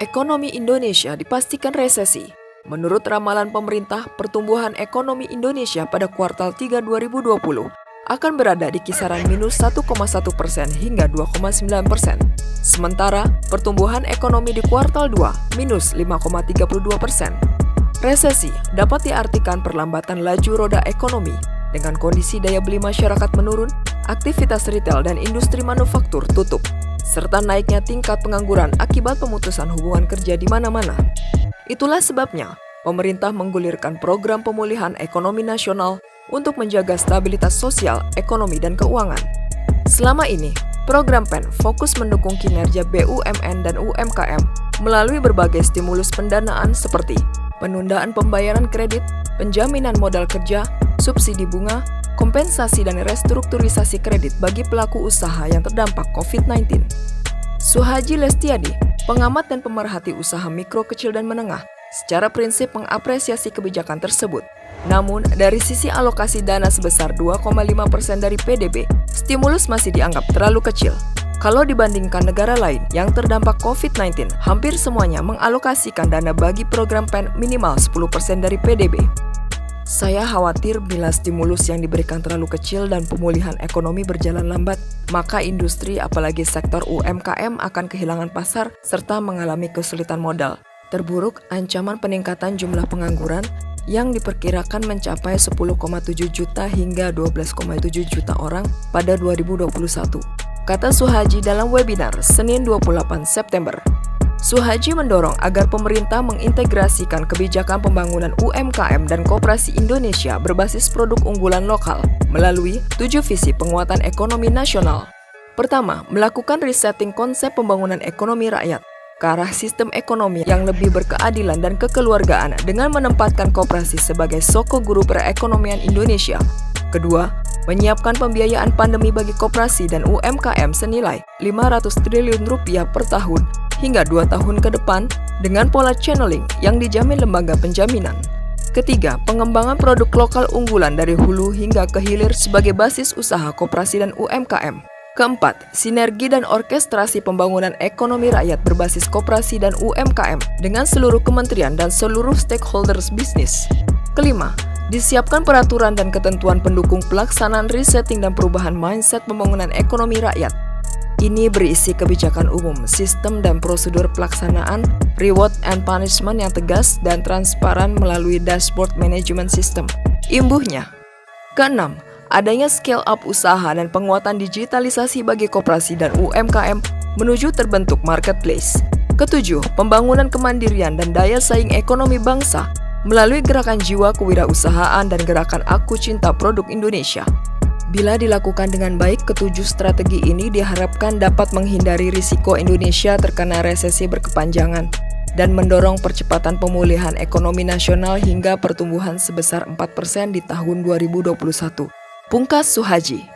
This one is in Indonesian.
Ekonomi Indonesia dipastikan resesi. Menurut ramalan pemerintah, pertumbuhan ekonomi Indonesia pada kuartal 3 2020 akan berada di kisaran minus 1,1% hingga 2,9%. Sementara, pertumbuhan ekonomi di kuartal 2 minus 5,32%. Resesi dapat diartikan perlambatan laju roda ekonomi dengan kondisi daya beli masyarakat menurun, aktivitas retail dan industri manufaktur tutup, serta naiknya tingkat pengangguran akibat pemutusan hubungan kerja di mana-mana. Itulah sebabnya, pemerintah menggulirkan program pemulihan ekonomi nasional untuk menjaga stabilitas sosial, ekonomi, dan keuangan. Selama ini, program PEN fokus mendukung kinerja BUMN dan UMKM melalui berbagai stimulus pendanaan seperti penundaan pembayaran kredit, penjaminan modal kerja, subsidi bunga, kompensasi dan restrukturisasi kredit bagi pelaku usaha yang terdampak COVID-19. Suhaji Lestiadi, pengamat dan pemerhati usaha mikro, kecil, dan menengah, secara prinsip mengapresiasi kebijakan tersebut. Namun, dari sisi alokasi dana sebesar 2,5% dari PDB, stimulus masih dianggap terlalu kecil. Kalau dibandingkan negara lain yang terdampak COVID-19, hampir semuanya mengalokasikan dana bagi program PEN minimal 10% dari PDB. Saya khawatir bila stimulus yang diberikan terlalu kecil dan pemulihan ekonomi berjalan lambat, maka industri apalagi sektor UMKM akan kehilangan pasar serta mengalami kesulitan modal. Terburuk, ancaman peningkatan jumlah pengangguran yang diperkirakan mencapai 10,7 juta hingga 12,7 juta orang pada 2021, kata Suhaji dalam webinar Senin 28 September. Suhaji mendorong agar pemerintah mengintegrasikan kebijakan pembangunan UMKM dan koperasi Indonesia berbasis produk unggulan lokal melalui 7 visi penguatan ekonomi nasional. Pertama, melakukan resetting konsep pembangunan ekonomi rakyat ke arah sistem ekonomi yang lebih berkeadilan dan kekeluargaan dengan menempatkan koperasi sebagai soko guru perekonomian Indonesia. Kedua, menyiapkan pembiayaan pandemi bagi koperasi dan UMKM senilai 500 triliun rupiah per tahun hingga 2 tahun ke depan dengan pola channeling yang dijamin lembaga penjaminan. Ketiga, pengembangan produk lokal unggulan dari hulu hingga ke hilir sebagai basis usaha koperasi dan UMKM. Keempat, sinergi dan orkestrasi pembangunan ekonomi rakyat berbasis koperasi dan UMKM dengan seluruh kementerian dan seluruh stakeholders bisnis. Kelima, disiapkan peraturan dan ketentuan pendukung pelaksanaan resetting dan perubahan mindset pembangunan ekonomi rakyat. Ini berisi kebijakan umum, sistem dan prosedur pelaksanaan, reward and punishment yang tegas dan transparan melalui dashboard management system. Imbuhnya. Keenam, adanya scale up usaha dan penguatan digitalisasi bagi koperasi dan UMKM menuju terbentuk marketplace. Ketujuh, pembangunan kemandirian dan daya saing ekonomi bangsa melalui gerakan jiwa kewirausahaan dan gerakan Aku Cinta Produk Indonesia. Bila dilakukan dengan baik, ketujuh strategi ini diharapkan dapat menghindari risiko Indonesia terkena resesi berkepanjangan dan mendorong percepatan pemulihan ekonomi nasional hingga pertumbuhan sebesar 4% di tahun 2021. Pungkas Suhaji.